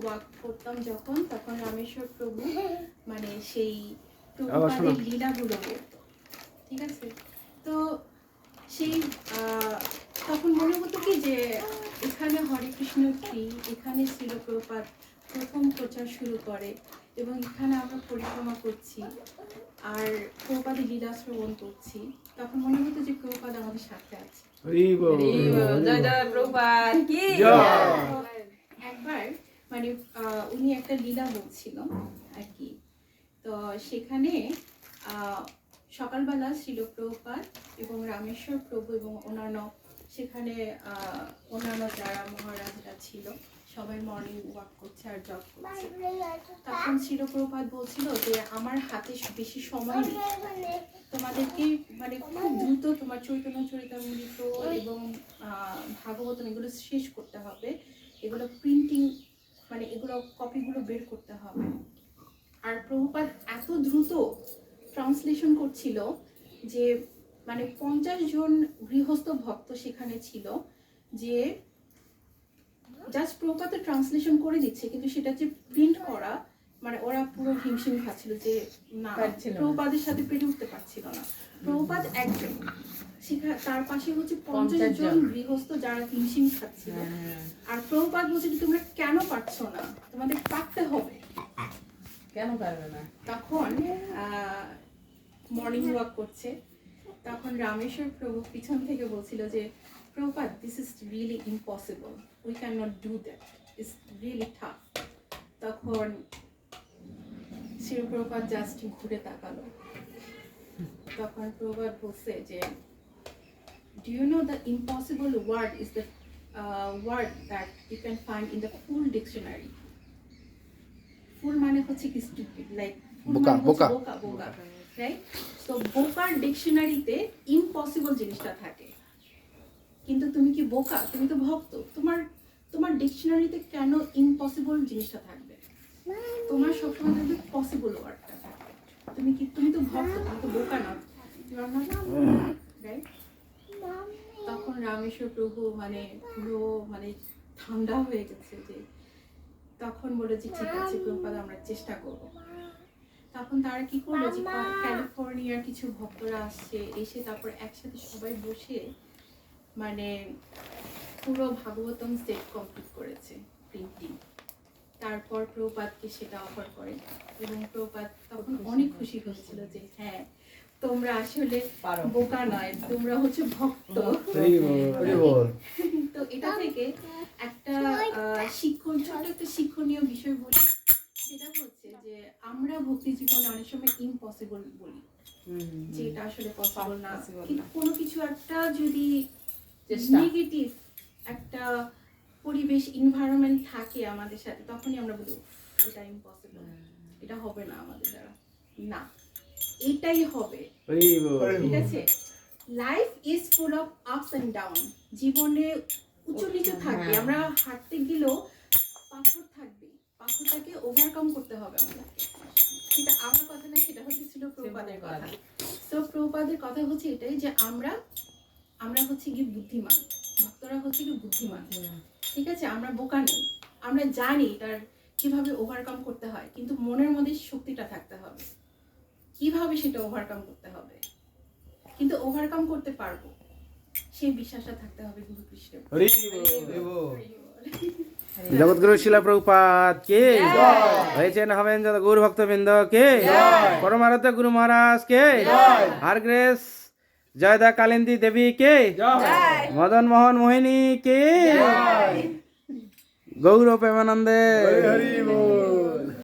Walk করতাম যখন, তখন রামেশ্বর প্রভু মানে সেই প্রভুপাদের লীলাগুলো বলতো, ঠিক আছে? তো সেই তখন মনে হতো কি যে এখানে হরে কৃষ্ণ ট্রি, এখানে ছিল প্রভুপাদ প্রথম প্রচার শুরু করে এবং এখানে আমরা পরিক্রমা করছি আর প্রভুপাদের লীলা শ্রবণ করছি। তখন মনে হতো যে প্রভুপাদ আমাদের সাথে আছে। একবার মানে উনি একটা লীলা বলছিল আর কি, তো সেখানে সকালবেলা ছিল প্রভুপাদ এবং রামেশ্বর প্রভু এবং অন্যান্য সেখানে অন্যান্য যারা মহারাজরা ছিল সবাই মর্নিং ওয়াক করছে আর জব করছে। তখন ছিল প্রভুপাদ বলছিল যে আমার হাতে বেশি সময় নেই, তোমাদেরকে মানে খুব দ্রুত তোমার চৈতন্য চরিতামৃত এবং ভাগবতম এগুলো শেষ করতে হবে, এগুলো প্রিন্টিং মানে এগুলো কপিগুলো বের করতে হবে। আর প্রভুপাদ এত দ্রুত ট্রান্সলেশন করছিল যে মানে 50 জন গৃহস্থ ভক্ত সেখানে ছিল, যে জাস্ট প্রভুপাদ ট্রান্সলেশন করে দিচ্ছে কিন্তু সেটা যে প্রিন্ট করা মানে ওরা পুরো হিমশিম খাচ্ছিল যে না প্রভুপাদের সাথে পেরে উঠতে পারছিল না। প্রভুপাদ একজন, তার পাশে হচ্ছে 50 জন গৃহস্থ যারা হিমশিম খাচ্ছিল। আর প্রভুপাদ বলছে যে তোমরা কেন পারছো না, তোমাদের পারতে হবে। কেন পারবে না? তখন মর্নিং ওয়াক করছে, তখন রামেশ্বর প্রভু পিছন থেকে বলছিল যে Prabhupada this is really impossible, we can not do that, it's really tough. তখন শ্রী প্রভুপাদ জাস্ট ঘুরে তাকালো, তখন প্রভুপাদ বলছে যে do you know the impossible word is the word that you can find in the fool dictionary. Fool মানে হচ্ছে কি stupid, like বোকা বোকা বোকা, রাইট? সো বোকার ডিকশনারিতে ইম্পসিবল জিনিসটা থাকে, কিন্তু তুমি কি বোকা? তুমি তো ভক্ত, তোমার ডিকশনারিতে কেন ইম্পসিবল জিনিসটা থাকবে? তোমার সবসময় থাকবে পসিবল ওয়ার্ডটা থাকবে। তুমি তো ভক্ত, তুমি তো বোকা না, রাইট? তখন রামেশ্বর প্রভু মানে পুরো মানে ঠান্ডা হয়ে গেছে, যে তখন বলে যে ঠিক আছে প্রভুপাদ আমরা চেষ্টা করব। তখন তারা কি করলো যে ক্যালিফোর্নিয়ার কিছু ভক্তরা আসছে, এসে তারপর একসাথে সবাই বসে মানে পুরো ভাগবতম সেট কমপ্লিট করেছে প্রিন্টিং। তারপর প্রভুপাদকে সেটা অফার করে এবং প্রভুপাদ তখন অনেক খুশি হয়েছিল যে হ্যাঁ তোমরা আসলে বোকা নয়, তোমরা হচ্ছে ভক্ত। তো এটা থেকে একটা ছোট একটা শিক্ষণীয় বিষয় বলি, সেটা হচ্ছে যে আমরা ভক্তি জীবনে অনেক সময় ইম্পসিবল বলি, যে এটা আসলে পসিবল না, কিন্তু কোনো কিছু একটা যদি নেগেটিভ একটা পরিবেশ এনভায়রনমেন্ট থাকে আমাদের সাথে, তখনই আমরা বলি এটা ইম্পসিবল, এটা হবে না আমাদের দ্বারা, না এটাই হবে, ঠিক আছে? Life is full of ups and down, জীবনে উঁচু নিচু থাকবে, আমরা হাঁটতে গেলেও পাথর থাকবে, পাথরটাকে ওভারকাম করতে হবে আমাদেরকে। সেটা আমার কথা না, সেটা হচ্ছে ছিল প্রভুপাদের কথা। তো প্রভুপাদের কথা হচ্ছে এটাই যে আমরা হচ্ছে কি বুদ্ধিমান, ভক্তরা হচ্ছে কি বুদ্ধিমান, ঠিক আছে? আমরা বোকা নেই, আমরা জানি তার কিভাবে ওভারকাম করতে হয়, কিন্তু মনের মধ্যে শক্তিটা থাকতে হবে কিভাবে সেটা ওভারকাম করতে হবে, কিন্তু ওভারকাম করতে পারবো সেই বিশ্বাসটা থাকতে হবে গুরু কৃষ্ণের। জগৎগুরু শিলা প্রভুপাদ কে হয়েছেন হবেন যত গৌর ভক্তবৃন্দ কে, পরমারাধ্য গুরু মহারাজ কে, হার গ্রেস জয়দা কালিন্দী দেবী কে, মদন মোহন মোহিনী কে, গৌর প্রেমানন্দে।